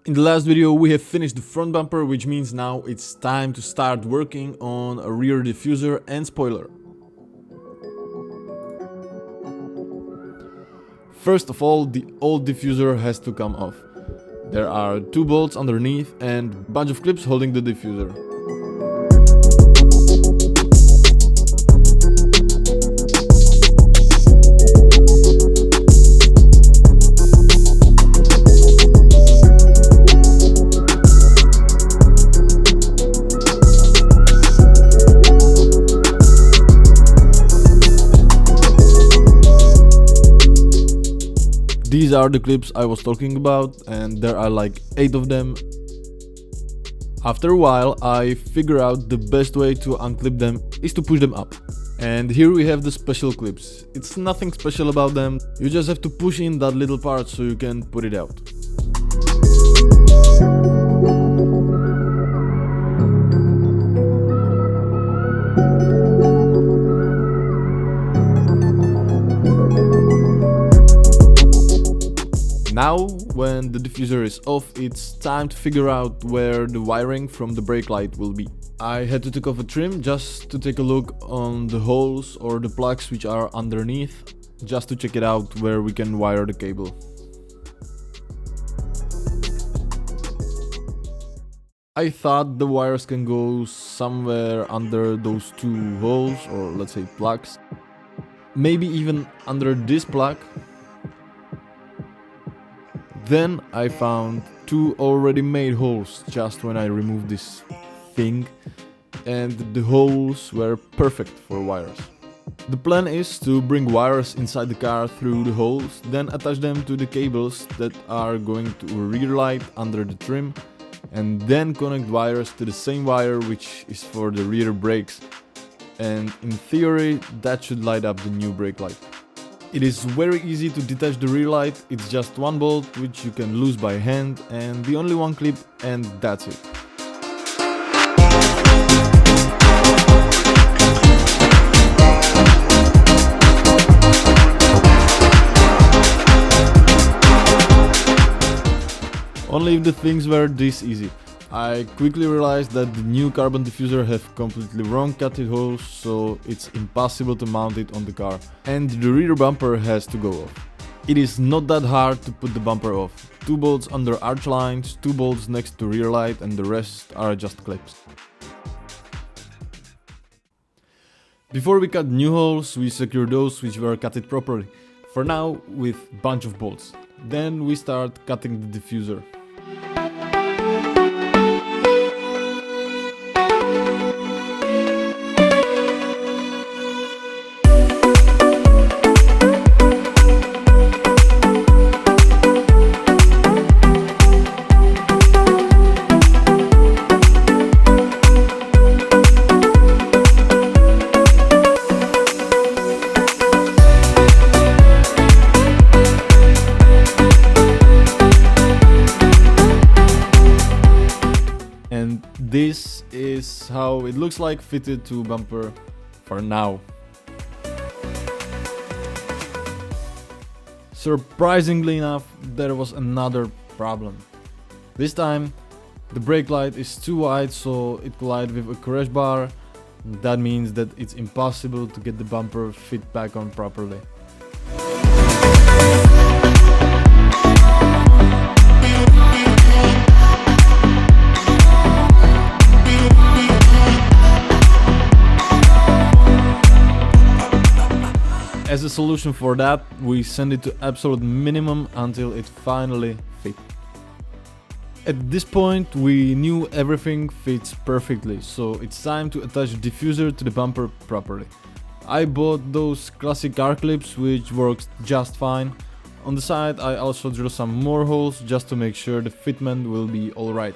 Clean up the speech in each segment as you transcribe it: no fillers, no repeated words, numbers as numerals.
In the last video we have finished the front bumper, which means now it's time to start working on a rear diffuser and spoiler. First of all, the old diffuser has to come off. There are 2 bolts underneath and a bunch of clips holding the diffuser. These are the clips I was talking about, and there are like 8 of them. After a while I figure out the best way to unclip them is to push them up. And here we have the special clips. It's nothing special about them, you just have to push in that little part so you can put it out. Now, when the diffuser is off, it's time to figure out where the wiring from the brake light will be. I had to take off a trim just to take a look on the holes or the plugs which are underneath, just to check it out where we can wire the cable. I thought the wires can go somewhere under those 2 holes, or let's say plugs. Maybe even under this plug. Then I found 2 already made holes just when I removed this thing, and the holes were perfect for wires. The plan is to bring wires inside the car through the holes, then attach them to the cables that are going to a rear light under the trim, and then connect wires to the same wire which is for the rear brakes, and in theory that should light up the new brake light. It is very easy to detach the rear light, it's just 1 bolt which you can loose by hand and the only 1 clip, and that's it. Only if the things were this easy. I quickly realized that the new carbon diffuser have completely wrong cutted holes, so it's impossible to mount it on the car, and the rear bumper has to go off. It is not that hard to put the bumper off. 2 bolts under arch lines, 2 bolts next to rear light, and the rest are just clips. Before we cut new holes, we secure those which were cutted properly, for now with bunch of bolts. Then we start cutting the diffuser. This is how it looks like fitted to bumper for now. Surprisingly enough, there was another problem. This time the brake light is too wide, so it collided with a crash bar. That means that it's impossible to get the bumper fit back on properly. As a solution for that, we send it to absolute minimum until it finally fit. At this point we knew everything fits perfectly, so it's time to attach the diffuser to the bumper properly. I bought those classic car clips which works just fine. On the side I also drew some more holes just to make sure the fitment will be alright.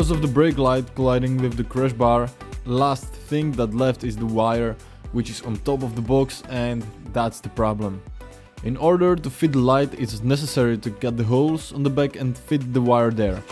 Because of the brake light colliding with the crash bar, last thing that left is the wire, which is on top of the box, and that's the problem. In order to fit the light, it's necessary to cut the holes on the back and fit the wire there.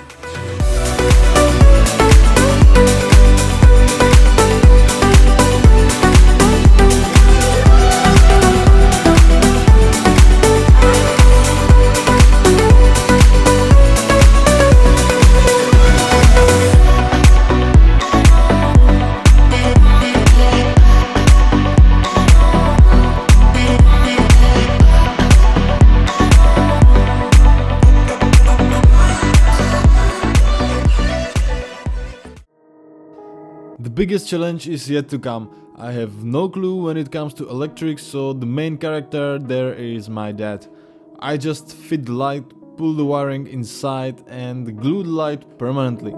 The biggest challenge is yet to come. I have no clue when it comes to electrics, so the main character there is my dad. I just fit the light, pull the wiring inside and glue the light permanently.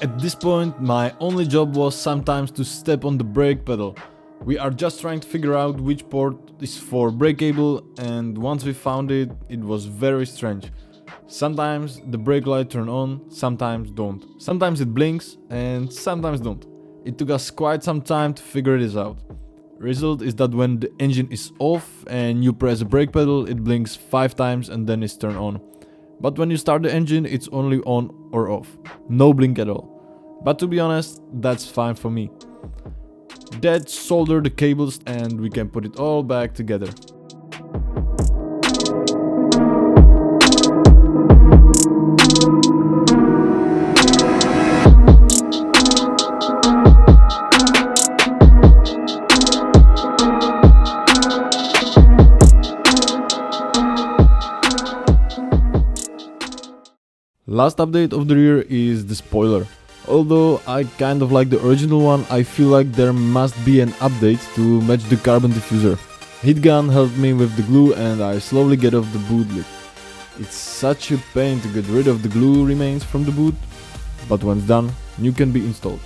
At this point, my only job was sometimes to step on the brake pedal. We are just trying to figure out which port is for brake cable, and once we found it, it was very strange. Sometimes the brake light turn on, sometimes don't. Sometimes it blinks and sometimes don't. It took us quite some time to figure this out. Result is that when the engine is off and you press the brake pedal, it blinks 5 times and then it's turned on. But when you start the engine, it's only on or off. No blink at all. But to be honest, that's fine for me. Dad soldered the cables and we can put it all back together. Last update of the rear is the spoiler. Although I kind of like the original one, I feel like there must be an update to match the carbon diffuser. Heat gun helped me with the glue and I slowly get off the boot lid. It's such a pain to get rid of the glue remains from the boot, but once done, new can be installed.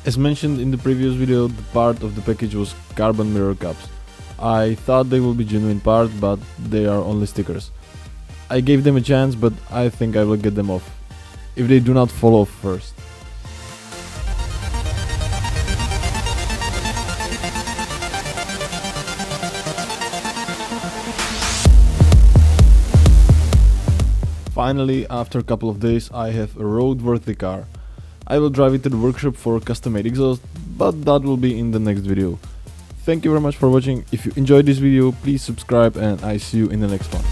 As mentioned in the previous video, the part of the package was carbon mirror caps. I thought they will be genuine part, but they are only stickers. I gave them a chance, but I think I will get them off, if they do not fall off first. Finally, after a couple of days, I have a road-worthy car. I will drive it to the workshop for custom-made exhaust, but that will be in the next video. Thank you very much for watching. If you enjoyed this video, please subscribe and I see you in the next one.